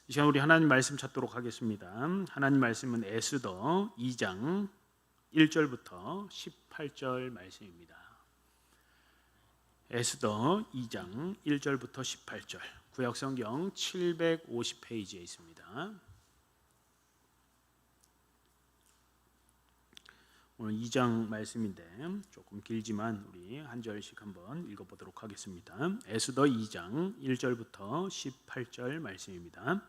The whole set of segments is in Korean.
이 시간 우리 하나님 말씀 찾도록 하겠습니다. 하나님 말씀은 에스더 2장 1절부터 18절 말씀입니다. 에스더 2장 1절부터 18절, 구약성경 750페이지에 있습니다. 오늘 2장 말씀인데 조금 길지만 우리 한 절씩 한번 읽어보도록 하겠습니다. 에스더 2장 1절부터 18절 말씀입니다.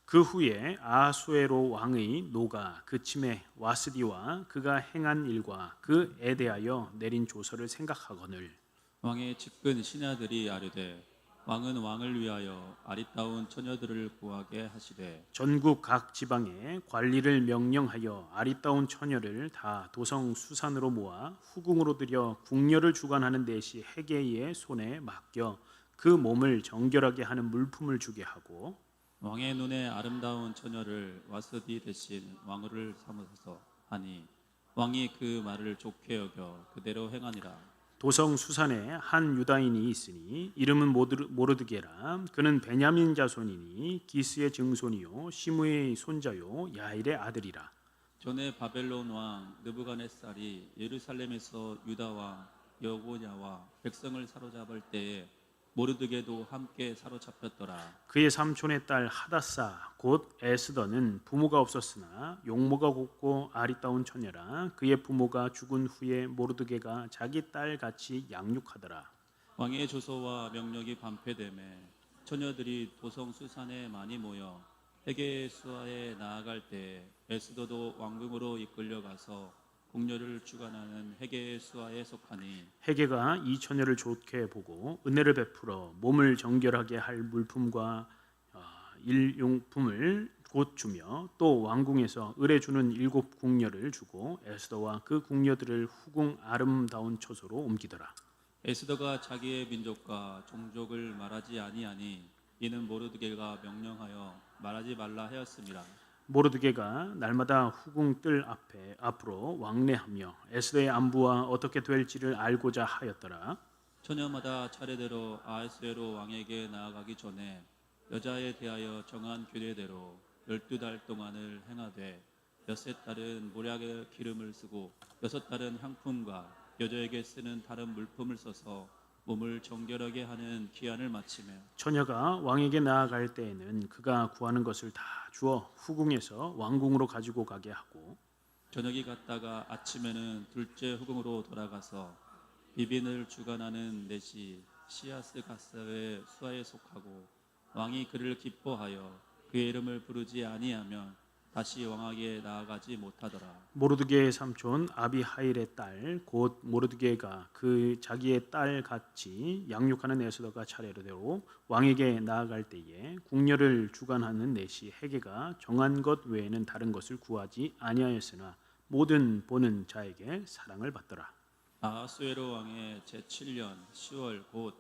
그 후에 아수에로 왕의 노가 그침에 와스디와 그가 행한 일과 그에 대하여 내린 조서를 생각하거늘 왕의 측근 신하들이 아뢰되 왕은 왕을 위하여 아리따운 처녀들을 구하게 하시되 전국 각 지방에 관리를 명령하여 아리따운 처녀를 다 도성 수산으로 모아 후궁으로 들여 궁녀를 주관하는 대시 헤게이의 손에 맡겨 그 몸을 정결하게 하는 물품을 주게 하고 왕의 눈에 아름다운 처녀를 와스디 대신 왕후를 삼으소서 하니 왕이 그 말을 좋게 여겨 그대로 행하니라. 도성 수산에 한 유다인이 있으니 이름은 모르드게라. 그는 베냐민 자손이니 기스의 증손이요 시므의 손자요 야일의 아들이라. 전에 바벨론 왕 느부갓네살이 예루살렘에서 유다 왕 여고냐와 백성을 사로잡을 때에 모르드게도 함께 사로잡혔더라. 그의 삼촌의 딸 하다사 곧 에스더는 부모가 없었으나 용모가 곱고 아리따운 처녀라. 그의 부모가 죽은 후에 모르드게가 자기 딸 같이 양육하더라. 왕의 조서와 명령이 반폐되매 처녀들이 도성 수산에 많이 모여 헤게 수하에 나아갈 때 에스더도 왕궁으로 이끌려가서 궁녀를 주관하는 헤게 수하에 속하니 헤게가 이 처녀를 좋게 보고 은혜를 베풀어 몸을 정결하게 할 물품과 일용품을 곧 주며 또 왕궁에서 을에 주는 7 궁녀를 주고 에스더와 그 궁녀들을 후궁 아름다운 처소로 옮기더라. 에스더가 자기의 민족과 종족을 말하지 아니하니 이는 모르드게가 명령하여 말하지 말라 하였습니다. 모르드게가 날마다 후궁 뜰 앞으로 왕래하며 에스더의 안부와 어떻게 될지를 알고자 하였더라. 처녀마다 차례대로 아하수에로 왕에게 나아가기 전에 여자에 대하여 정한 규례대로 12달 동안을 행하되 6달은 모략의 기름을 쓰고 6달은 향품과 여자에게 쓰는 다른 물품을 써서 몸을 정결하게 하는 기한을 마치며 처녀가 왕에게 나아갈 때에는 그가 구하는 것을 다 주어 후궁에서 왕궁으로 가지고 가게 하고 저녁이 갔다가 아침에는 둘째 후궁으로 돌아가서 비빈을 주관하는 넷이 시아스 가스의 수하에 속하고 왕이 그를 기뻐하여 그의 이름을 부르지 아니하면 다시 왕에게 나아가지 못하더라. 모르드게의 삼촌 아비하일의 딸 곧 모르드게가 그 자기의 딸 같이 양육하는 에스더가 차례대로 왕에게 나아갈 때에 궁녀를 주관하는 넷이 헤게가 정한 것 외에는 다른 것을 구하지 아니하였으나 모든 보는 자에게 사랑을 받더라. 아하수에로 왕의 제7년 10월 곧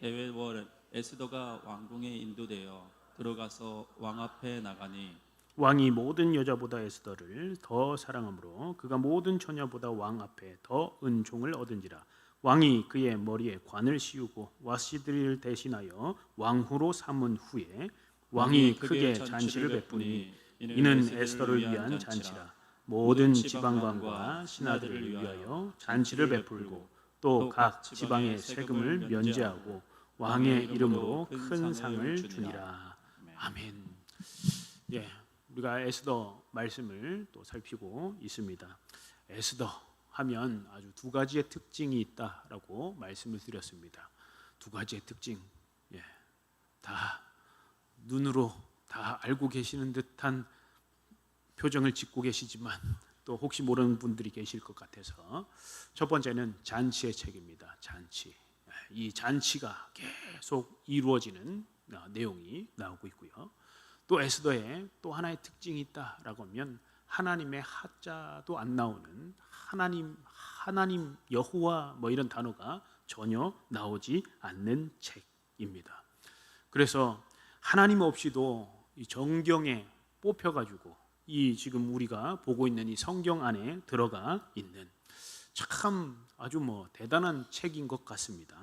대회월 에스더가 왕궁에 인도되어 들어가서 왕 앞에 나가니 왕이 모든 여자보다 에스더를 더 사랑하므로 그가 모든 처녀보다 왕 앞에 더 은총을 얻은지라. 왕이 그의 머리에 관을 씌우고 와스디를 대신하여 왕후로 삼은 후에 왕이 크게 잔치를 베푸니 이는 에스더를 위한 잔치라. 모든 지방관과 신하들을 위하여 잔치를 베풀고 또 각 지방의 세금을 면제하고 왕의 이름으로 큰 상을 주니라. 아멘. 예. 우리가 에스더 말씀을 또 살피고 있습니다. 에스더 하면 아주 두 가지의 특징이 있다라고 말씀을 드렸습니다. 두 가지의 특징, 다 눈으로 다 알고 계시는 듯한 표정을 짓고 계시지만 또 혹시 모르는 분들이 계실 것 같아서 첫 번째는 잔치의 책입니다. 잔치. 이 잔치가 계속 이루어지는 내용이 나오고 있고요. 또 에스더에 또 하나의 특징이 있다라고 하면 하나님의 하자도 안 나오는 하나님 여호와 뭐 이런 단어가 전혀 나오지 않는 책입니다. 그래서 하나님 없이도 이 정경에 뽑혀가지고 이 지금 우리가 보고 있는 이 성경 안에 들어가 있는 참 아주 대단한 책인 것 같습니다.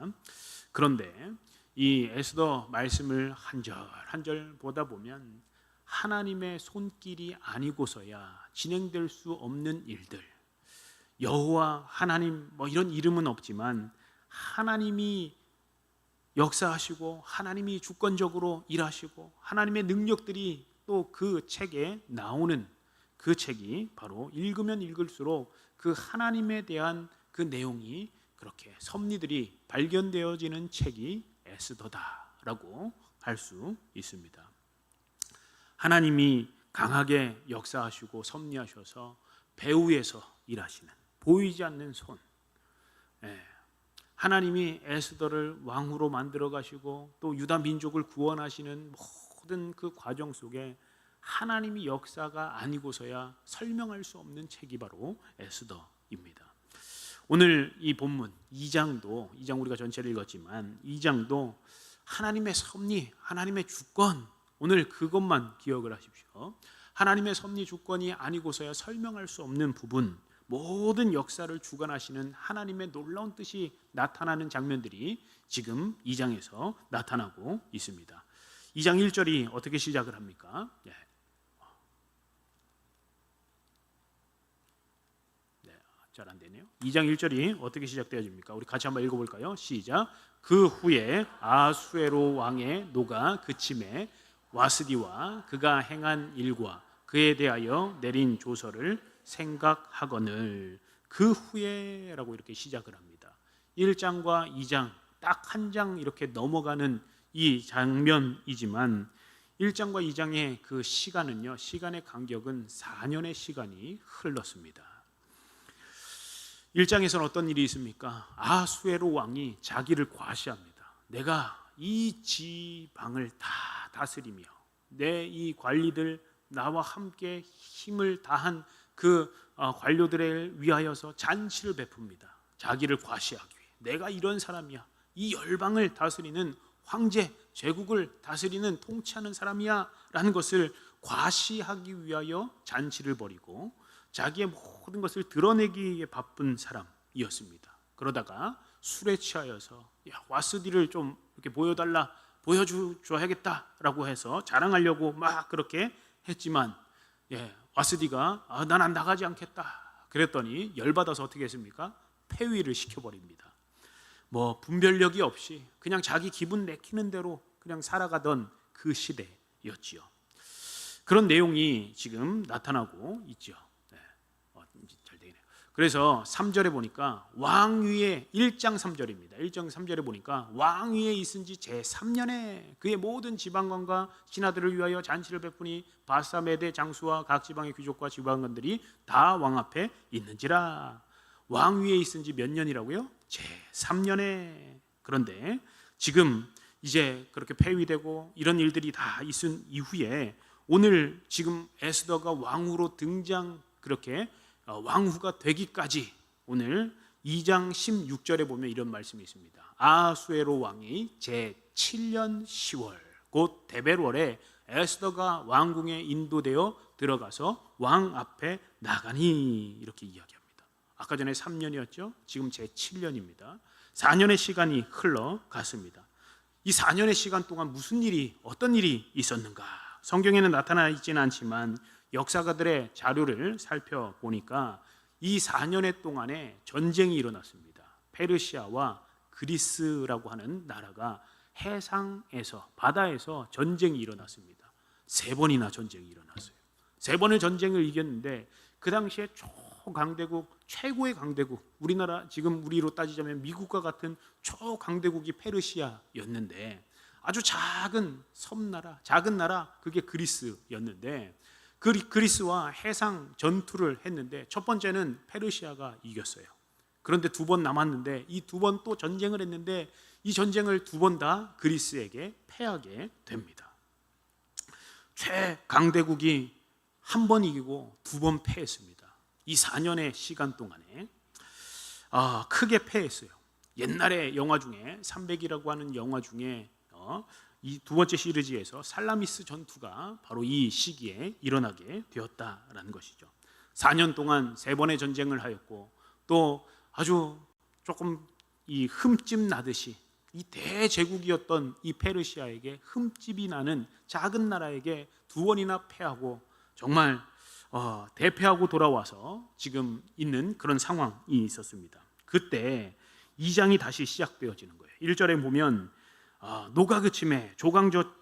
그런데 이 에스더 말씀을 한 절 한 절 보다 보면 하나님의 손길이 아니고서야 진행될 수 없는 일들, 여호와 하나님 뭐 이런 이름은 없지만 하나님이 역사하시고 하나님이 주권적으로 일하시고 하나님의 능력들이 또 그 책에 나오는 그 책이 바로 읽으면 읽을수록 그 하나님에 대한 그 내용이 그렇게 섭리들이 발견되어지는 책이 에스더다라고 할 수 있습니다. 하나님이 강하게 역사하시고 섭리하셔서 배후에서 일하시는 보이지 않는 손, 하나님이 에스더를 왕으로 만들어 가시고 또 유다 민족을 구원하시는 모든 그 과정 속에 하나님이 역사가 아니고서야 설명할 수 없는 책이 바로 에스더입니다. 오늘 이 본문 2장 우리가 전체를 읽었지만 2장도 하나님의 섭리, 하나님의 주권, 오늘 그것만 기억을 하십시오. 하나님의 섭리 주권이 아니고서야 설명할 수 없는 부분, 모든 역사를 주관하시는 하나님의 놀라운 뜻이 나타나는 장면들이 지금 2장에서 나타나고 있습니다. 2장 1절이 어떻게 시작을 합니까? 잘 안 되네요. 2장 1절이 어떻게 시작되어집니까? 우리 같이 한번 읽어볼까요? 시작. 그 후에 아수에로 왕의 노가 그침에 와스디와 그가 행한 일과 그에 대하여 내린 조서를 생각하거늘. 그 후에라고 이렇게 시작을 합니다. 1장과 2장 딱 한 장 이렇게 넘어가는 이 장면이지만 1장과 2장의 그 시간은요, 시간의 간격은 4년의 시간이 흘렀습니다. 1장에서는 어떤 일이 있습니까? 아수에로 왕이 자기를 과시합니다. 내가 이 지방을 다 다스리며 내 이 관리들 나와 함께 힘을 다한 그 관료들을 위하여서 잔치를 베풉니다. 자기를 과시하기 위해 내가 이런 사람이야, 이 열방을 다스리는 황제, 제국을 다스리는 통치하는 사람이야 라는 것을 과시하기 위하여 잔치를 벌이고 자기의 모든 것을 드러내기에 바쁜 사람이었습니다. 그러다가 술에 취하여서 와스디를 좀 이렇게 보여줘야겠다라고 해서 자랑하려고 막 그렇게 했지만 와스디가 난 안 나가지 않겠다 그랬더니 열받아서 어떻게 했습니까? 폐위를 시켜버립니다. 뭐 분별력이 없이 그냥 자기 기분 내키는 대로 그냥 살아가던 그 시대였지요. 그런 내용이 지금 나타나고 있죠. 잘 되네요. 그래서 3절에 보니까 왕위에 1장 3절입니다. 1장 3절에 보니까 왕위에 있은 지 제3년에 그의 모든 지방관과 신하들을 위하여 잔치를 베푸니 바사메대 장수와 각 지방의 귀족과 지방관들이 다 왕 앞에 있는지라. 왕위에 있은 지 몇 년이라고요? 제3년에. 그런데 지금 이제 그렇게 폐위되고 이런 일들이 다 있은 이후에 오늘 지금 에스더가 왕으로 등장 그렇게 왕후가 되기까지 오늘 2장 16절에 보면 이런 말씀이 있습니다. 아수에로 왕이 제7년 10월 곧 데벨월에 에스더가 왕궁에 인도되어 들어가서 왕 앞에 나가니 이렇게 이야기합니다. 아까 전에 3년이었죠. 지금 제7년입니다. 4년의 시간이 흘러갔습니다. 이 4년의 시간 동안 어떤 일이 있었는가? 성경에는 나타나 있지는 않지만 역사가들의 자료를 살펴보니까 이 4년의 동안에 전쟁이 일어났습니다. 페르시아와 그리스라고 하는 나라가 해상에서 바다에서 전쟁이 일어났습니다. 3번이나 전쟁이 일어났어요. 3번의 전쟁을 이겼는데 그 당시에 초강대국, 최고의 강대국, 우리나라 지금 우리로 따지자면 미국과 같은 초강대국이 페르시아였는데 아주 작은 섬나라, 작은 나라 그게 그리스였는데 그리스와 해상 전투를 했는데 첫 번째는 페르시아가 이겼어요. 그런데 2번 남았는데 이 2번 또 전쟁을 했는데 이 전쟁을 2번 다 그리스에게 패하게 됩니다. 최강대국이 1번 이기고 2번 패했습니다. 이 4년의 시간 동안에 크게 패했어요. 옛날에 영화 중에 300이라고 하는 영화 중에 이 2번째 시리즈에서 살라미스 전투가 바로 이 시기에 일어나게 되었다라는 것이죠. 4년 동안 3번의 전쟁을 하였고 또 아주 조금 이 흠집 나듯이 이 대제국이었던 이 페르시아에게 흠집이 나는 작은 나라에게 두 번이나 패하고 정말 대패하고 돌아와서 지금 있는 그런 상황이 있었습니다. 그때 2장이 다시 시작되어지는 거예요. 1절에 보면 노가그침에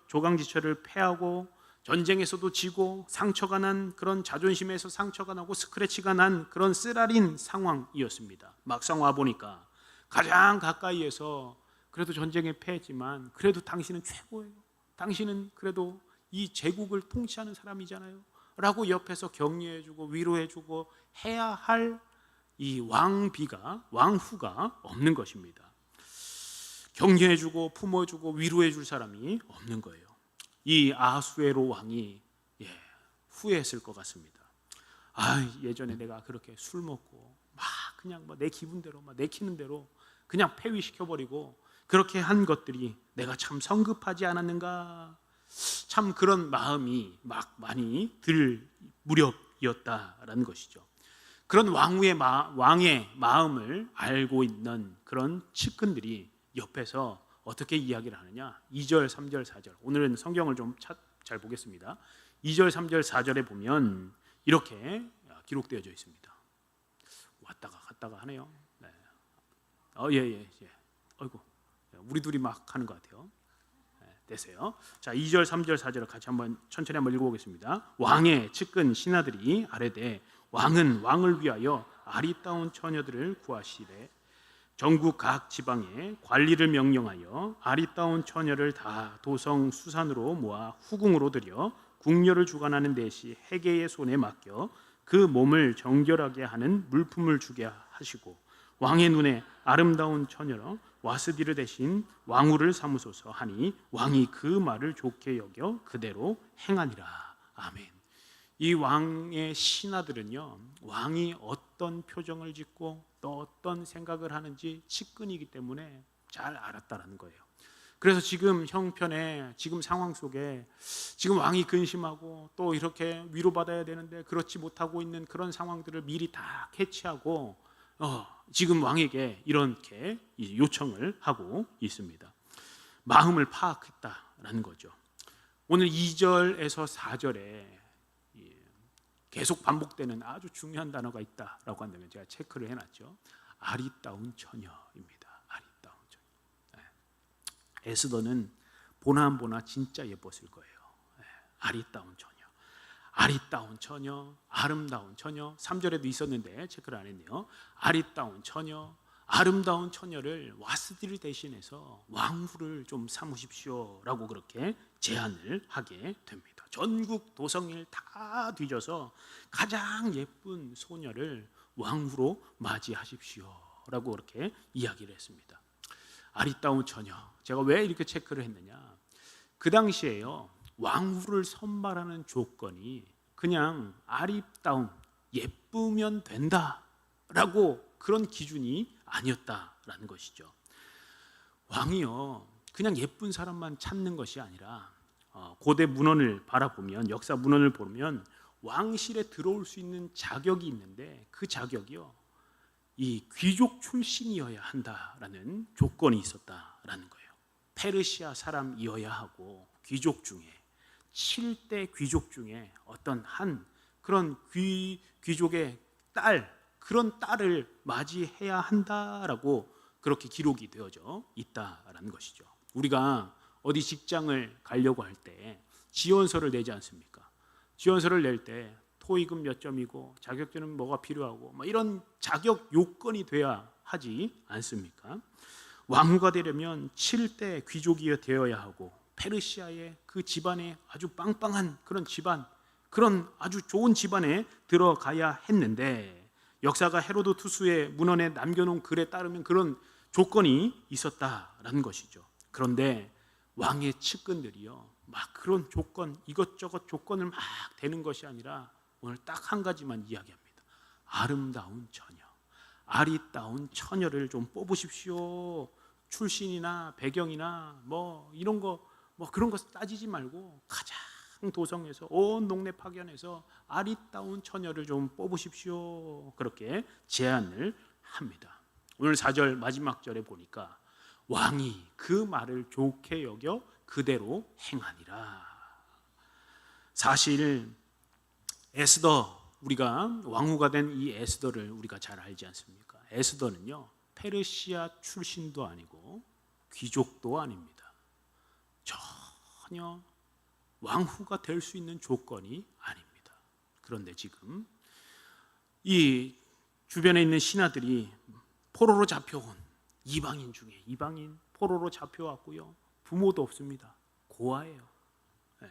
조강지처를 패하고 전쟁에서도 지고 상처가 난 그런 자존심에서 상처가 나고 스크래치가 난 그런 쓰라린 상황이었습니다. 막상 와보니까 가장 가까이에서 그래도 전쟁에 패했지만 그래도 당신은 최고예요. 당신은 그래도 이 제국을 통치하는 사람이잖아요 라고 옆에서 격려해주고 위로해주고 해야 할 이 왕후가 없는 것입니다. 격려해주고 품어주고 위로해줄 사람이 없는 거예요. 이 아하수에로 왕이 후회했을 것 같습니다. 예전에 내가 그렇게 술 먹고 막 그냥 내 기분대로 막 내키는 대로 그냥 폐위시켜버리고 그렇게 한 것들이 내가 참 성급하지 않았는가, 참 그런 마음이 막 많이 들 무렵이었다라는 것이죠. 그런 왕의 마음을 알고 있는 그런 측근들이 옆에서 어떻게 이야기를 하느냐. 2절, 3절, 4절. 오늘은 성경을 좀 잘 보겠습니다. 2절, 3절, 4절에 보면 이렇게 기록되어져 있습니다. 왔다가 갔다가 하네요. 네. 예. 아이고, 우리 둘이 막 하는 것 같아요. 되세요. 자, 2절, 3절, 4절을 같이 천천히 한번 읽어보겠습니다. 왕의 측근 신하들이 아뢰되 왕은 왕을 위하여 아리따운 처녀들을 구하시되 전국 각 지방에 관리를 명령하여 아리따운 처녀를 다 도성 수산으로 모아 후궁으로 들여 궁녀를 주관하는 대시 해계의 손에 맡겨 그 몸을 정결하게 하는 물품을 주게 하시고 왕의 눈에 아름다운 처녀로 와스디르 대신 왕후를 삼으소서 하니 왕이 그 말을 좋게 여겨 그대로 행하니라. 아멘. 이 왕의 신하들은요, 왕이 어떤 표정을 짓고 또 어떤 생각을 하는지 측근이기 때문에 잘 알았다라는 거예요. 그래서 지금 형편에 지금 상황 속에 지금 왕이 근심하고 또 이렇게 위로받아야 되는데 그렇지 못하고 있는 그런 상황들을 미리 다 캐치하고 지금 왕에게 이렇게 요청을 하고 있습니다. 마음을 파악했다라는 거죠. 오늘 2절에서 4절에 계속 반복되는 아주 중요한 단어가 있다라고 한다면 제가 체크를 해놨죠. 아리따운 처녀입니다. 아리따운 처녀. 에스더는 보나 안 보나 진짜 예뻤을 거예요. 아리따운 처녀. 아리따운 처녀, 아름다운 처녀. 3절에도 있었는데 체크를 안 했네요. 아리따운 처녀, 아름다운 처녀를 와스디를 대신해서 왕후를 좀 삼으십시오라고 그렇게 제안을 하게 됩니다. 전국 도성을 다 뒤져서 가장 예쁜 소녀를 왕후로 맞이하십시오라고 그렇게 이야기를 했습니다. 아리따운 처녀. 제가 왜 이렇게 체크를 했느냐? 그 당시에요, 왕후를 선발하는 조건이 그냥 아리따움, 예쁘면 된다라고 그런 기준이 아니었다라는 것이죠. 왕이요, 그냥 예쁜 사람만 찾는 것이 아니라 고대 문헌을 바라보면, 역사 문헌을 보면 왕실에 들어올 수 있는 자격이 있는데 그 자격이요, 이 귀족 출신이어야 한다라는 조건이 있었다라는 거예요. 페르시아 사람이어야 하고 귀족 중에 7대 귀족 중에 어떤 한 그런 귀족의 그런 딸을 맞이해야 한다라고 그렇게 기록이 되어져 있다라는 것이죠. 우리가 어디 직장을 가려고 할 때 지원서를 내지 않습니까? 지원서를 낼 때 토익은 몇 점이고 자격증은 뭐가 필요하고 이런 자격 요건이 돼야 하지 않습니까? 왕후가 되려면 7대 귀족이 되어야 하고 페르시아의 그 집안에 아주 빵빵한 그런 집안, 그런 아주 좋은 집안에 들어가야 했는데 역사가 헤로도투스의 문헌에 남겨놓은 글에 따르면 그런 조건이 있었다라는 것이죠. 그런데 왕의 측근들이요, 막 그런 조건, 이것저것 조건을 막 대는 것이 아니라 오늘 딱 한 가지만 이야기합니다. 아름다운 처녀, 아리따운 처녀를 좀 뽑으십시오. 출신이나 배경이나 이런 거 그런 거 따지지 말고 가장 도성에서 온 동네 파견해서 아리따운 처녀를 좀 뽑으십시오. 그렇게 제안을 합니다. 오늘 4절 마지막 절에 보니까 왕이 그 말을 좋게 여겨 그대로 행하니라. 사실 에스더, 우리가 왕후가 된 이 에스더를 우리가 잘 알지 않습니까? 에스더는요, 페르시아 출신도 아니고 귀족도 아닙니다. 전혀 왕후가 될 수 있는 조건이 아닙니다. 그런데 지금 이 주변에 있는 신하들이 포로로 잡혀온 이방인 중에 이방인 포로로 잡혀왔고요, 부모도 없습니다. 고아예요. 네.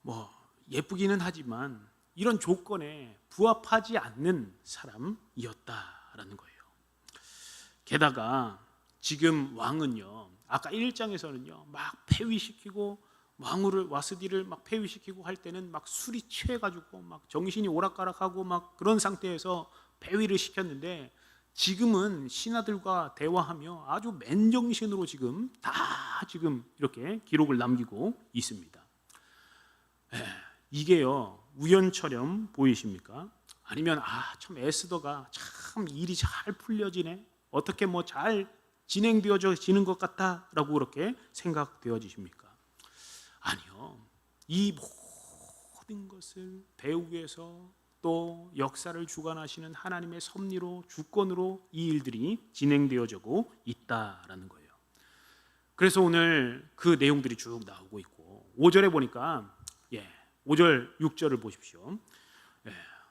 뭐 예쁘기는 하지만 이런 조건에 부합하지 않는 사람이었다라는 거예요. 게다가 지금 왕은요, 아까 1장에서는요 막 폐위시키고 왕후를 와스디를 막 폐위시키고 할 때는 막 술이 취해가지고 막 정신이 오락가락하고 막 그런 상태에서 폐위를 시켰는데, 지금은 신하들과 대화하며 아주 맨정신으로 지금 다 지금 이렇게 기록을 남기고 있습니다. 이게요 우연처럼 보이십니까? 아니면 참 에스더가 참 일이 잘 풀려지네, 어떻게 뭐 잘 진행되어지는 것 같다라고 그렇게 생각되어지십니까? 아니요, 이 모든 것을 배후에서 또 역사를 주관하시는 하나님의 섭리로 주권으로 이 일들이 진행되어지고 있다라는 거예요. 그래서 오늘 그 내용들이 쭉 나오고 있고, 5절에 보니까 5절 6절을 보십시오.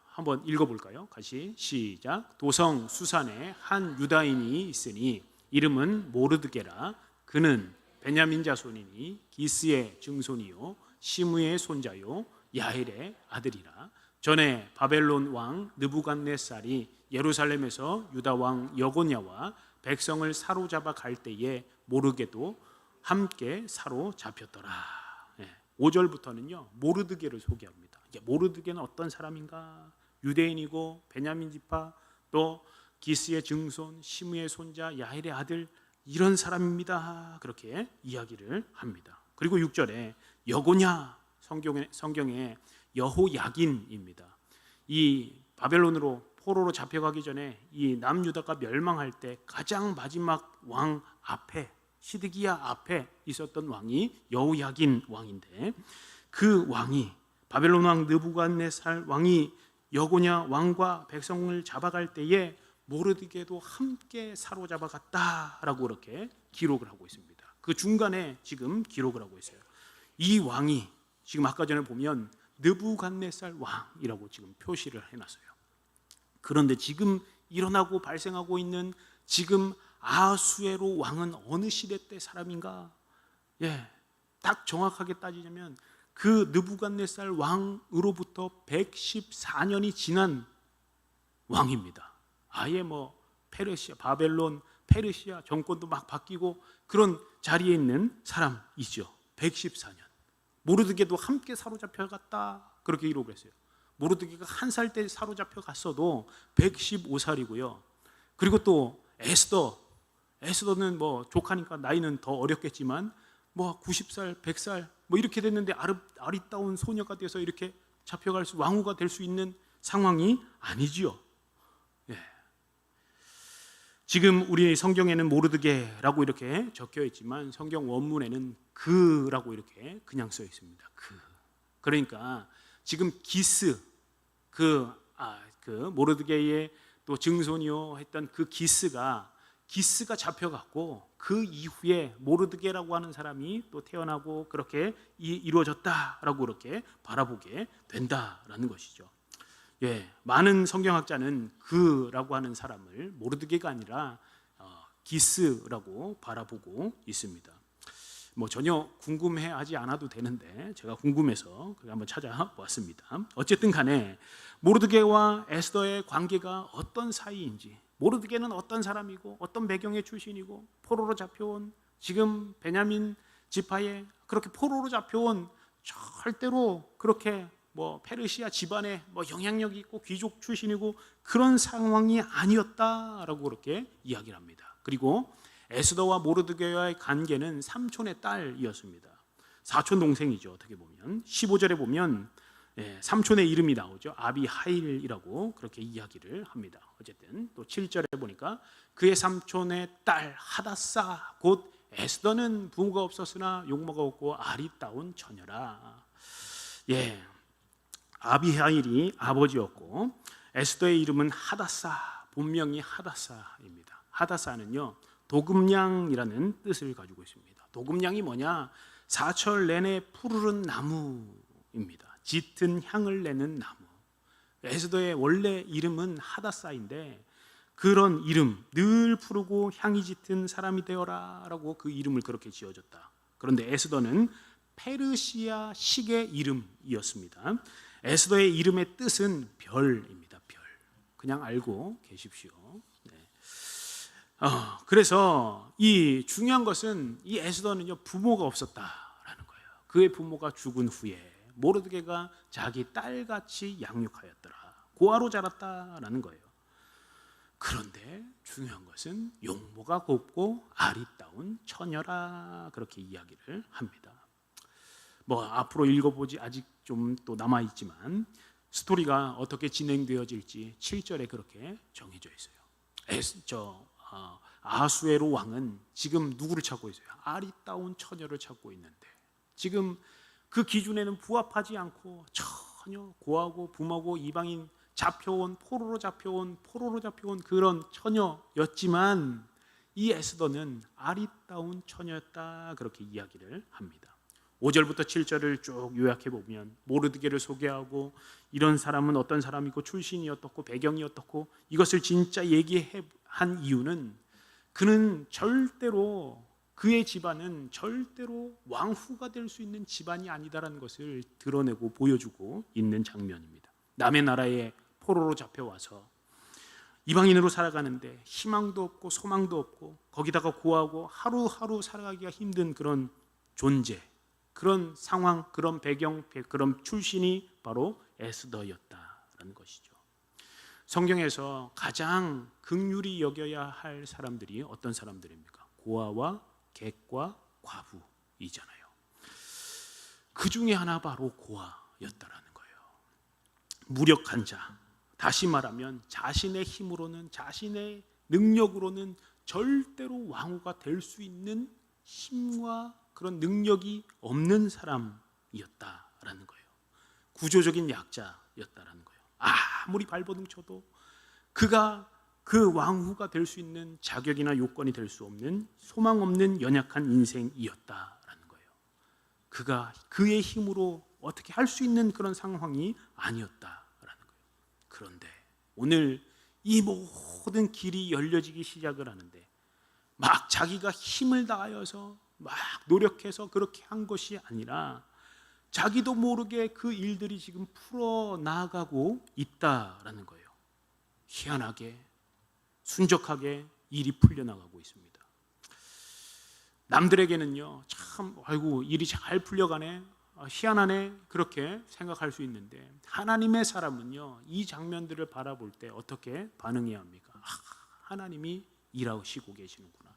한번 읽어볼까요? 같이 시작. 도성 수산에 한 유다인이 있으니 이름은 모르드게라. 그는 베냐민 자손이니 기스의 증손이요 시므의 손자요 야헬의 아들이라. 전에 바벨론 왕 느부갓네살이 예루살렘에서 유다 왕 여고냐와 백성을 사로잡아 갈 때에 모르게도 함께 사로잡혔더라. 5절부터는요 모르드게를 소개합니다. 모르드게는 어떤 사람인가? 유대인이고 베냐민 지파, 또 기스의 증손, 시므의 손자, 야헬의 아들, 이런 사람입니다. 그렇게 이야기를 합니다. 그리고 6절에 여고냐, 성경에 여호야긴입니다. 이 바벨론으로 포로로 잡혀가기 전에 이 남유다가 멸망할 때 가장 마지막 왕 앞에, 시드기야 앞에 있었던 왕이 여호야긴 왕인데, 그 왕이 바벨론 왕 느부갓네살 왕이 여고냐 왕과 백성을 잡아갈 때에 모르드게도 함께 사로잡아 갔다라고 그렇게 기록을 하고 있습니다. 그 중간에 지금 기록을 하고 있어요. 이 왕이 지금 아까 전에 보면 느부갓네살 왕이라고 지금 표시를 해놨어요. 그런데 지금 일어나고 발생하고 있는 지금 아수에로 왕은 어느 시대 때 사람인가? 딱 정확하게 따지자면 그 느부갓네살 왕으로부터 114년이 지난 왕입니다. 아예 뭐 페르시아, 바벨론, 페르시아 정권도 막 바뀌고 그런 자리에 있는 사람이죠. 114년. 모르드게도 함께 사로잡혀 갔다 그렇게 기록을 했어요. 모르드게가 한 살 때 사로잡혀 갔어도 115살이고요. 그리고 또 에스더는 뭐 조카니까 나이는 더 어렸겠지만 뭐 90살, 100살 뭐 이렇게 됐는데 아리따운 소녀가 돼서 이렇게 잡혀갈 수, 왕후가 될 수 있는 상황이 아니지요. 지금 우리 성경에는 모르드게라고 이렇게 적혀 있지만 성경 원문에는 그라고 이렇게 그냥 써 있습니다. 그러니까 지금 기스, 그 모르드게의 또 증손이요 했던 그 기스가 잡혀갔고 그 이후에 모르드게라고 하는 사람이 또 태어나고 그렇게 이루어졌다라고 그렇게 바라보게 된다라는 것이죠. 많은 성경학자는 그라고 하는 사람을 모르드게가 아니라 기스라고 바라보고 있습니다. 뭐 전혀 궁금해하지 않아도 되는데 제가 궁금해서 한번 찾아보았습니다. 어쨌든 간에 모르드게와 에스더의 관계가 어떤 사이인지, 모르드게는 어떤 사람이고 어떤 배경의 출신이고 포로로 잡혀온, 지금 베냐민 지파에 그렇게 포로로 잡혀온, 절대로 그렇게 뭐 페르시아 집안에 뭐 영향력이 있고 귀족 출신이고 그런 상황이 아니었다라고 그렇게 이야기를 합니다. 그리고 에스더와 모르드게와의 관계는 삼촌의 딸이었습니다. 사촌 동생이죠. 어떻게 보면 15절에 보면 삼촌의 이름이 나오죠. 아비하일이라고 그렇게 이야기를 합니다. 어쨌든 또 7절에 보니까 그의 삼촌의 딸 하다사 곧 에스더는 부모가 없었으나 용모가 없고 아리따운 처녀라. 예, 아비하일이 아버지였고 에스더의 이름은 하다사, 본명이 하다사입니다. 하다사는요 도금냥이라는 뜻을 가지고 있습니다. 도금냥이 뭐냐? 사철 내내 푸르른 나무입니다. 짙은 향을 내는 나무. 에스더의 원래 이름은 하다사인데 그런 이름, 늘 푸르고 향이 짙은 사람이 되어라 라고 그 이름을 그렇게 지어줬다. 그런데 에스더는 페르시아식의 이름이었습니다. 에스더의 이름의 뜻은 별입니다. 별. 그냥 알고 계십시오. 네. 그래서 이 중요한 것은 이 에스더는요 부모가 없었다라는 거예요. 그의 부모가 죽은 후에 모르드게가 자기 딸같이 양육하였더라. 고아로 자랐다라는 거예요. 그런데 중요한 것은 용모가 곱고 아리따운 처녀라 그렇게 이야기를 합니다. 뭐 앞으로 읽어보지 아직 좀 또 남아 있지만 스토리가 어떻게 진행되어질지 7절에 그렇게 정해져 있어요. 아수에로 왕은 지금 누구를 찾고 있어요? 아리따운 처녀를 찾고 있는데 지금 그 기준에는 부합하지 않고 전혀 고하고 부모고 이방인 포로로 잡혀온 그런 처녀였지만 이 에스더는 아리따운 처녀였다 그렇게 이야기를 합니다. 5절부터 7절을 쭉 요약해 보면 모르드게를 소개하고 이런 사람은 어떤 사람이고 출신이 어떻고 배경이 어떻고 이것을 진짜 얘기한 이유는 그는 절대로 그의 집안은 절대로 왕후가 될 수 있는 집안이 아니다라는 것을 드러내고 보여주고 있는 장면입니다. 남의 나라에 포로로 잡혀와서 이방인으로 살아가는데 희망도 없고 소망도 없고 거기다가 고하고 하루하루 살아가기가 힘든 그런 존재, 그런 상황, 그런 배경, 그런 출신이 바로 에스더였다라는 것이죠. 성경에서 가장 긍휼히 여겨야 할 사람들이 어떤 사람들입니까? 고아와 객과 과부이잖아요. 그 중에 하나 바로 고아였다라는 거예요. 무력한 자, 다시 말하면 자신의 힘으로는 자신의 능력으로는 절대로 왕후가 될 수 있는 힘과 그런 능력이 없는 사람이었다라는 거예요. 구조적인 약자였다라는 거예요. 아무리 발버둥 쳐도 그가 그 왕후가 될 수 있는 자격이나 요건이 될 수 없는 소망 없는 연약한 인생이었다라는 거예요. 그가 그의 힘으로 어떻게 할 수 있는 그런 상황이 아니었다라는 거예요. 그런데 오늘 이 모든 길이 열려지기 시작을 하는데 막 자기가 힘을 다하여서 막 노력해서 그렇게 한 것이 아니라 자기도 모르게 그 일들이 지금 풀어나가고 있다라는 거예요. 희한하게 순적하게 일이 풀려나가고 있습니다. 남들에게는요 참 아이고 일이 잘 풀려가네, 희한하네 그렇게 생각할 수 있는데 하나님의 사람은요 이 장면들을 바라볼 때 어떻게 반응해야 합니까? 하나님이 일하시고 계시는구나.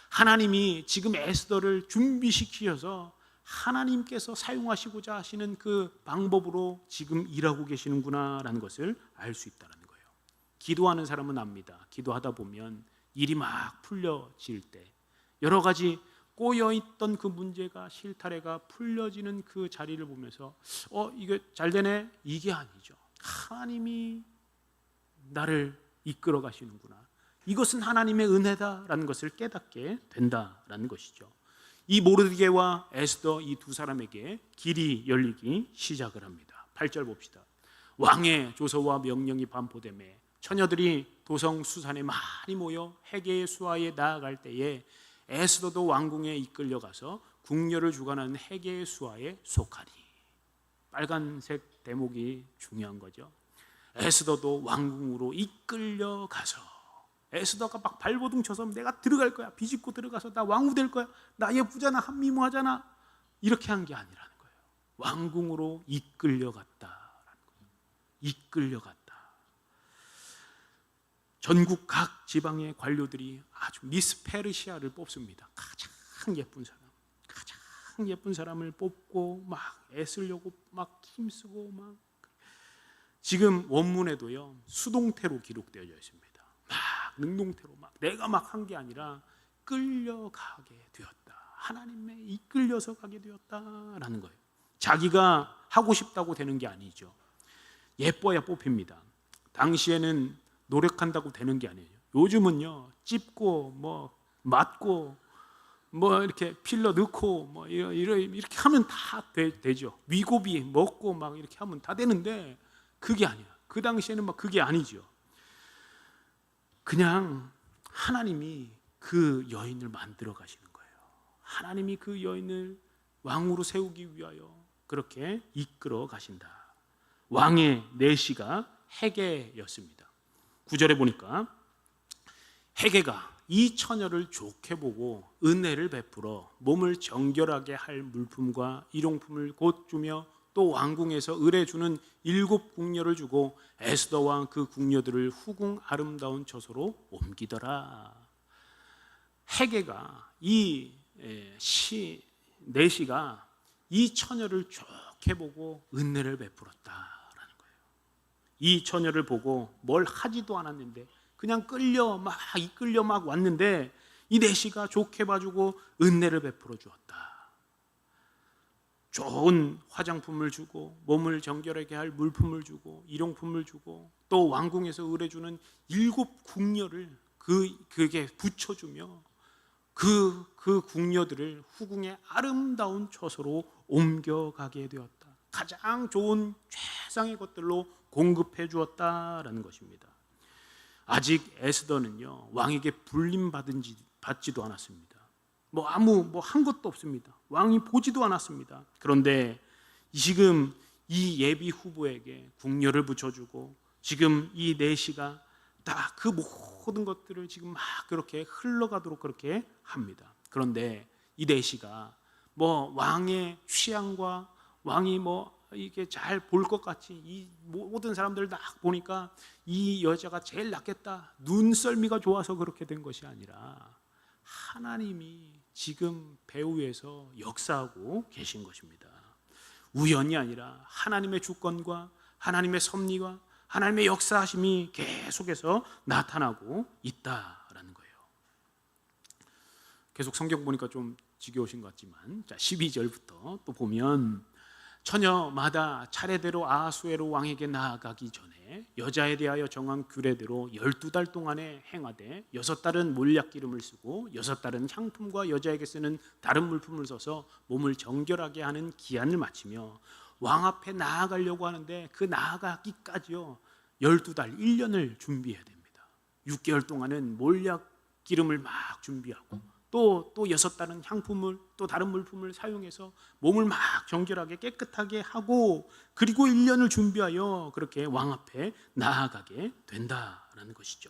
하나님이 지금 에스더를 준비시키셔서 하나님께서 사용하시고자 하시는 그 방법으로 지금 일하고 계시는구나라는 것을 알 수 있다는 거예요. 기도하는 사람은 압니다. 기도하다 보면 일이 막 풀려질 때 여러 가지 꼬여있던 그 문제가 실타래가 풀려지는 그 자리를 보면서 이게 잘 되네? 이게 아니죠. 하나님이 나를 이끌어 가시는구나. 이것은 하나님의 은혜다라는 것을 깨닫게 된다라는 것이죠. 이 모르드게와 에스더 이 두 사람에게 길이 열리기 시작을 합니다. 8절 봅시다. 왕의 조서와 명령이 반포되매 처녀들이 도성 수산에 많이 모여 헤게의 수하에 나아갈 때에 에스더도 왕궁에 이끌려가서 궁녀를 주관하는 헤게의 수하에 속하니. 빨간색 대목이 중요한 거죠. 에스더도 왕궁으로 이끌려가서 에스더가 막 발버둥 쳐서 내가 들어갈 거야, 비집고 들어가서 나 왕후 될 거야, 나 예쁘잖아, 한미모하잖아, 이렇게 한 게 아니라는 거예요. 왕궁으로 이끌려갔다라는 거예요. 이끌려갔다. 전국 각 지방의 관료들이 아주 미스 페르시아를 뽑습니다. 가장 예쁜 사람을 뽑고 막 애쓰려고 막 힘쓰고 막. 지금 원문에도요 수동태로 기록되어 있습니다. 막 능동태로 막 내가 막 한 게 아니라 끌려가게 되었다. 하나님의 이끌려서 가게 되었다라는 거예요. 자기가 하고 싶다고 되는 게 아니죠. 예뻐야 뽑힙니다. 당시에는 노력한다고 되는 게 아니에요. 요즘은요, 찝고 뭐 맞고 뭐 이렇게 필러 넣고 뭐 이렇게 하면 다 되죠. 위고비 먹고 막 이렇게 하면 다 되는데 그게 아니야. 그 당시에는 막 그게 아니죠. 그냥 하나님이 그 여인을 만들어 가시는 거예요. 하나님이 그 여인을 왕으로 세우기 위하여 그렇게 이끌어 가신다. 왕의 내시가 헤게였습니다. 9절에 보니까 헤게가 이 처녀를 좋게 보고 은혜를 베풀어 몸을 정결하게 할 물품과 일용품을 곧 주며 또 왕궁에서 의뢰주는 7 궁녀를 주고 에스더 왕 그 궁녀들을 후궁 아름다운 처소로 옮기더라. 헤게가 이 내시가 이 처녀를 좋게 보고 은혜를 베풀었다라는 거예요. 이 처녀를 보고 뭘 하지도 않았는데 그냥 이끌려 막 왔는데 이 내시가 좋게 봐주고 은혜를 베풀어 주었다. 좋은 화장품을 주고 몸을 정결하게 할 물품을 주고 일용품을 주고 또 왕궁에서 의뢰주는 7 궁녀를 그게 붙여주며 그 궁녀들을 후궁의 아름다운 처소로 옮겨가게 되었다. 가장 좋은 최상의 것들로 공급해 주었다라는 것입니다. 아직 에스더는요, 왕에게 받지도 않았습니다. 뭐 한 것도 없습니다. 왕이 보지도 않았습니다. 그런데 지금 이 예비 후보에게 궁녀를 붙여주고 지금 이 내시가 다 그 모든 것들을 지금 막 그렇게 흘러가도록 그렇게 합니다. 그런데 이 내시가 뭐 왕의 취향과 왕이 뭐 이게 잘 볼 것 같이 이 모든 사람들 다 보니까 이 여자가 제일 낫겠다, 눈썰미가 좋아서 그렇게 된 것이 아니라 하나님이 지금 배후에서 역사하고 계신 것입니다. 우연이 아니라 하나님의 주권과 하나님의 섭리와 하나님의 역사하심이 계속해서 나타나고 있다라는 거예요. 계속 성경 보니까 좀 지겨우신 것 같지만, 자 12절부터 또 보면 처녀마다 차례대로 아하수에로 왕에게 나아가기 전에 여자에 대하여 정한 규례대로 12달 동안에 행하되 6달은 몰약 기름을 쓰고 6달은 향품과 여자에게 쓰는 다른 물품을 써서 몸을 정결하게 하는 기한을 마치며 왕 앞에 나아가려고 하는데 그 나아가기까지요 12달 1년을 준비해야 됩니다. 6개월 동안은 몰약 기름을 막 준비하고 또 6달은 향품을 또 다른 물품을 사용해서 몸을 막 정결하게 깨끗하게 하고 그리고 1년을 준비하여 그렇게 왕 앞에 나아가게 된다라는 것이죠.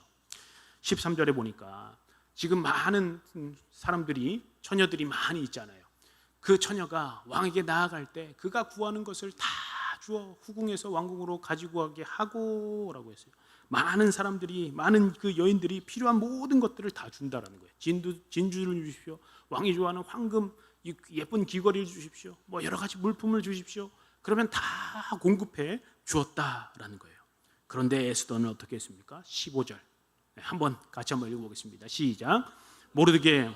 13절에 보니까 지금 많은 사람들이 처녀들이 많이 있잖아요. 그 처녀가 왕에게 나아갈 때 그가 구하는 것을 다 주어 후궁에서 왕궁으로 가지고 가게 하고라고 했어요. 많은 사람들이 많은 그 여인들이 필요한 모든 것들을 다 준다라는 거예요. 진주를 주십시오. 왕이 좋아하는 황금 예쁜 귀걸이를 주십시오. 뭐 여러 가지 물품을 주십시오. 그러면 다 공급해 주었다라는 거예요. 그런데 에스더는 어떻게 했습니까? 15절 한번 같이 한번 읽어보겠습니다. 시작. 모르드게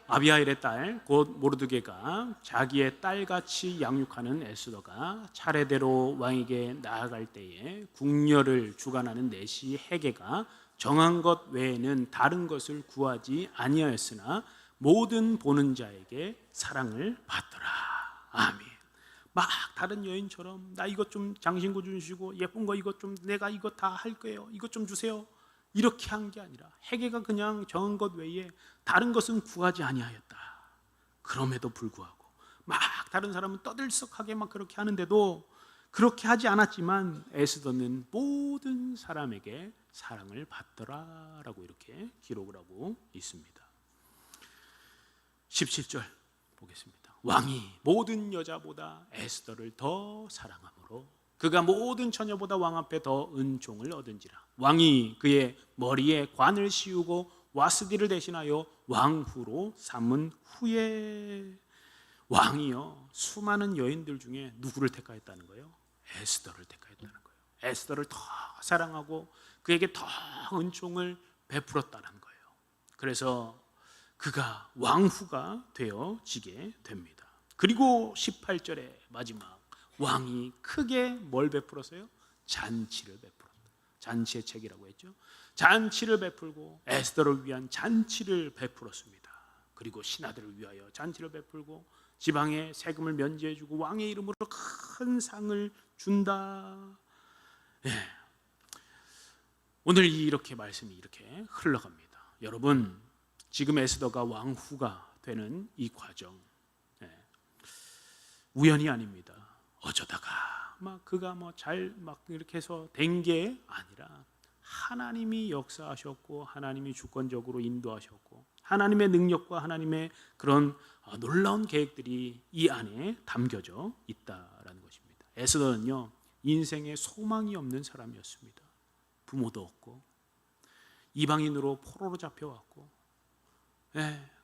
아비하일의 딸 곧 모르드게가 자기의 딸같이 양육하는 에스더가 차례대로 왕에게 나아갈 때에 궁녀를 주관하는 내시 헤게가 정한 것 외에는 다른 것을 구하지 아니하였으나 모든 보는 자에게 사랑을 받더라. 아멘. 막 다른 여인처럼 나 이것 좀 장신구 주시고 예쁜 거 이것 좀 내가 이거 다 할 거예요. 이것 좀 주세요. 이렇게 한 게 아니라 헤게가 그냥 정한 것 외에 다른 것은 구하지 아니하였다. 그럼에도 불구하고 막 다른 사람은 떠들썩하게 막 그렇게 하는데도 그렇게 하지 않았지만 에스더는 모든 사람에게 사랑을 받더라라고 이렇게 기록을 하고 있습니다. 17절 보겠습니다. 왕이 모든 여자보다 에스더를 더 사랑하므로 그가 모든 처녀보다 왕 앞에 더 은총을 얻은지라. 왕이 그의 머리에 관을 씌우고 와스디를 대신하여 왕후로 삼은 후에 왕이요 수많은 여인들 중에 누구를 택하였다는 거예요? 에스더를 택하였다는 거예요. 에스더를 더 사랑하고 그에게 더 은총을 베풀었다는 거예요. 그래서 그가 왕후가 되어지게 됩니다. 그리고 18절에 마지막 왕이 크게 뭘 베풀었어요? 잔치를 베풀었다. 잔치의 책이라고 했죠. 잔치를 베풀고 에스더를 위한 잔치를 베풀었습니다. 그리고 신하들을 위하여 잔치를 베풀고 지방의 세금을 면제해주고 왕의 이름으로 큰 상을 준다. 예. 오늘 이렇게 말씀이 이렇게 흘러갑니다. 여러분, 지금 에스더가 왕후가 되는 이 과정, 우연이 아닙니다. 어쩌다가 막 그가 잘 이렇게 해서 된 게 아니라 하나님이 역사하셨고 하나님이 주권적으로 인도하셨고 하나님의 능력과 하나님의 그런 놀라운 계획들이 이 안에 담겨져 있다라는 것입니다. 에스더는요, 인생에 소망이 없는 사람이었습니다. 부모도 없고 이방인으로 포로로 잡혀왔고,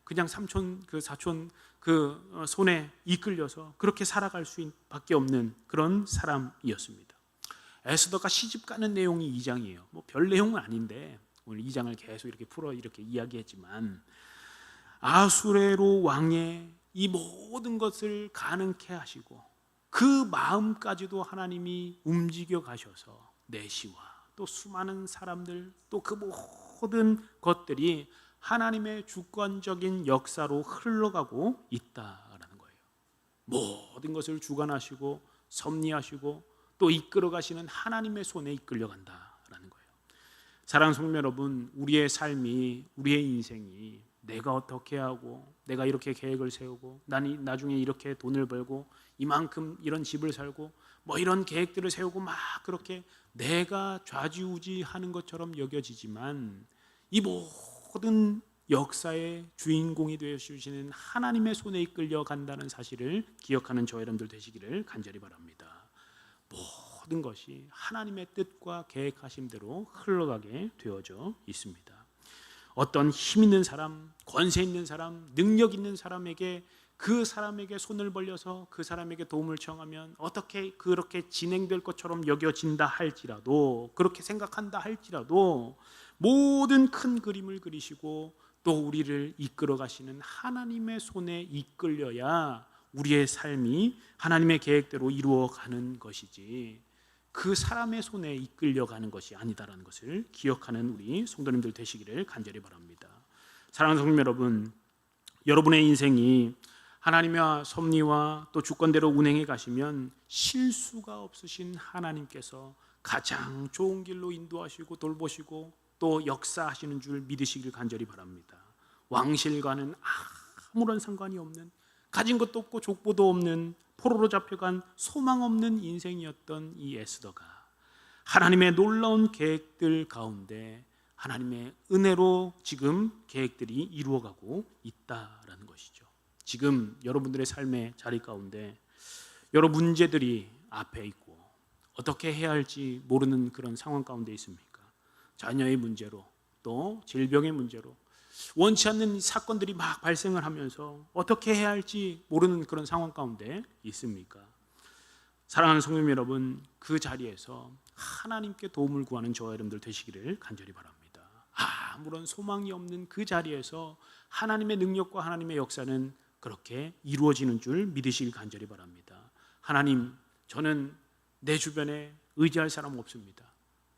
그냥 사촌 그 손에 이끌려서 그렇게 살아갈 수밖에 없는 그런 사람이었습니다. 에스더가 시집 가는 내용이 2장이에요. 별 내용은 아닌데 오늘 2장을 계속 이렇게 풀어 이렇게 이야기했지만, 아수레로 왕의 이 모든 것을 가능케 하시고 그 마음까지도 하나님이 움직여 가셔서 내시와 또 수많은 사람들 또 그 모든 것들이 하나님의 주권적인 역사로 흘러가고 있다라는 거예요. 모든 것을 주관하시고 섭리하시고 또 이끌어 가시는 하나님의 손에 이끌려 간다라는 거예요. 사랑하는 성도 여러분, 우리의 삶이, 우리의 인생이 내가 어떻게 하고 내가 이렇게 계획을 세우고 나중에 이렇게 돈을 벌고 이만큼 이런 집을 살고 이런 계획들을 세우고 막 그렇게 내가 좌지우지하는 것처럼 여겨지지만, 이 모든 역사의 주인공이 되어주시는 하나님의 손에 이끌려 간다는 사실을 기억하는 저 여러분들 되시기를 간절히 바랍니다. 모든 것이 하나님의 뜻과 계획하심대로 흘러가게 되어져 있습니다. 어떤 힘 있는 사람, 권세 있는 사람, 능력 있는 사람에게 그 사람에게 손을 벌려서 그 사람에게 도움을 청하면 어떻게 그렇게 진행될 것처럼 여겨진다 할지라도, 그렇게 생각한다 할지라도 모든 큰 그림을 그리시고 또 우리를 이끌어 가시는 하나님의 손에 이끌려야 우리의 삶이 하나님의 계획대로 이루어가는 것이지 그 사람의 손에 이끌려가는 것이 아니다라는 것을 기억하는 우리 성도님들 되시기를 간절히 바랍니다. 사랑하는 성도 여러분, 여러분의 인생이 하나님의 섭리와 또 주권대로 운행해 가시면 실수가 없으신 하나님께서 가장 좋은 길로 인도하시고 돌보시고 또 역사하시는 줄 믿으시길 간절히 바랍니다. 왕실과는 아무런 상관이 없는, 가진 것도 없고 족보도 없는 포로로 잡혀간 소망 없는 인생이었던 이 에스더가 하나님의 놀라운 계획들 가운데 하나님의 은혜로 지금 계획들이 이루어가고 있다라는 것이죠. 지금 여러분들의 삶의 자리 가운데 여러 문제들이 앞에 있고 어떻게 해야 할지 모르는 그런 상황 가운데 있습니까? 자녀의 문제로 또 질병의 문제로 원치 않는 사건들이 막 발생을 하면서 어떻게 해야 할지 모르는 그런 상황 가운데 있습니까? 사랑하는 성도 여러분, 그 자리에서 하나님께 도움을 구하는 저와 여러분들 되시기를 간절히 바랍니다. 아무런 소망이 없는 그 자리에서 하나님의 능력과 하나님의 역사는 그렇게 이루어지는 줄 믿으시길 간절히 바랍니다. 하나님, 저는 내 주변에 의지할 사람 없습니다.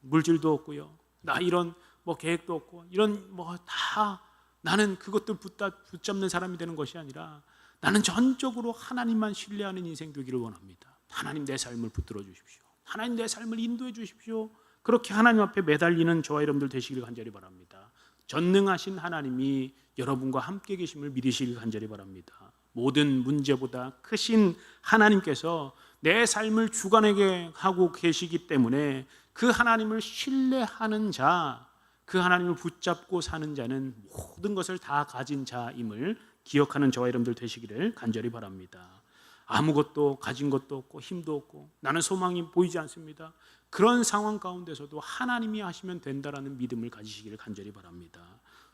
물질도 없고요, 나 이런 계획도 없고 이런 다 나는 그것들 붙잡는 사람이 되는 것이 아니라 나는 전적으로 하나님만 신뢰하는 인생 되기를 원합니다. 하나님, 내 삶을 붙들어 주십시오. 하나님, 내 삶을 인도해 주십시오. 그렇게 하나님 앞에 매달리는 저와 여러분들 되시길 간절히 바랍니다. 전능하신 하나님이 여러분과 함께 계심을 믿으시길 간절히 바랍니다. 모든 문제보다 크신 하나님께서 내 삶을 주관하게 하고 계시기 때문에 그 하나님을 신뢰하는 자, 그 하나님을 붙잡고 사는 자는 모든 것을 다 가진 자임을 기억하는 저와 여러분들 되시기를 간절히 바랍니다. 아무것도 가진 것도 없고 힘도 없고 나는 소망이 보이지 않습니다. 그런 상황 가운데서도 하나님이 하시면 된다라는 믿음을 가지시기를 간절히 바랍니다.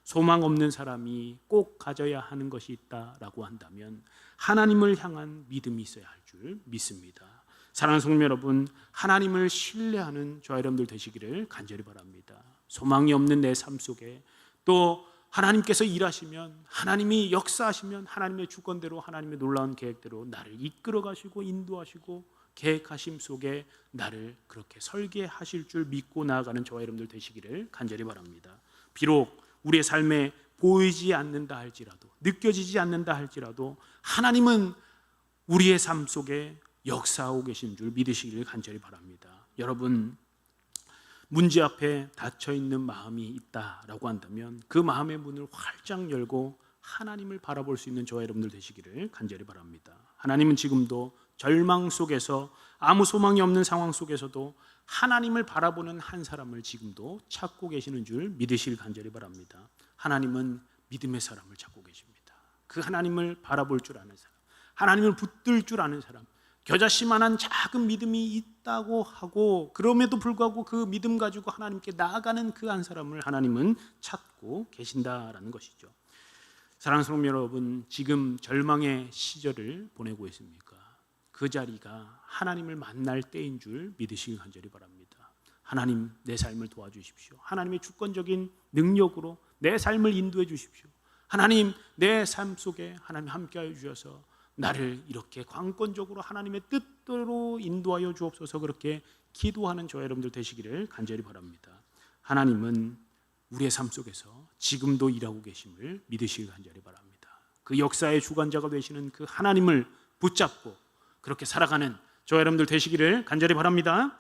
소망 없는 사람이 꼭 가져야 하는 것이 있다라고 한다면 하나님을 향한 믿음이 있어야 할 줄 믿습니다. 사랑하는 성도 여러분, 하나님을 신뢰하는 저와 여러분들 되시기를 간절히 바랍니다. 소망이 없는 내 삶 속에 또 하나님께서 일하시면, 하나님이 역사하시면 하나님의 주권대로, 하나님의 놀라운 계획대로 나를 이끌어 가시고 인도하시고 계획하심 속에 나를 그렇게 설계하실 줄 믿고 나아가는 저와 여러분들 되시기를 간절히 바랍니다. 비록 우리의 삶에 보이지 않는다 할지라도, 느껴지지 않는다 할지라도 하나님은 우리의 삶 속에 역사하고 계신 줄 믿으시기를 간절히 바랍니다. 여러분, 문제 앞에 닫혀 있는 마음이 있다라고 한다면 그 마음의 문을 활짝 열고 하나님을 바라볼 수 있는 저와 여러분들 되시기를 간절히 바랍니다. 하나님은 지금도 절망 속에서, 아무 소망이 없는 상황 속에서도 하나님을 바라보는 한 사람을 지금도 찾고 계시는 줄 믿으시길 간절히 바랍니다. 하나님은 믿음의 사람을 찾고 계십니다. 그 하나님을 바라볼 줄 아는 사람, 하나님을 붙들 줄 아는 사람, 겨자씨만한 작은 믿음이 있다고 하고 그럼에도 불구하고 그 믿음 가지고 하나님께 나아가는 그 한 사람을 하나님은 찾고 계신다라는 것이죠. 사랑하는 성도 여러분, 지금 절망의 시절을 보내고 있습니까? 그 자리가 하나님을 만날 때인 줄 믿으시길 간절히 바랍니다. 하나님, 내 삶을 도와주십시오. 하나님의 주권적인 능력으로 내 삶을 인도해 주십시오. 하나님, 내 삶 속에 하나님 함께하여 주셔서 나를 이렇게 관건적으로 하나님의 뜻대로 인도하여 주옵소서. 그렇게 기도하는 저와 여러분들 되시기를 간절히 바랍니다. 하나님은 우리의 삶 속에서 지금도 일하고 계심을 믿으시길 간절히 바랍니다. 그 역사의 주관자가 되시는 그 하나님을 붙잡고 그렇게 살아가는 저와 여러분들 되시기를 간절히 바랍니다.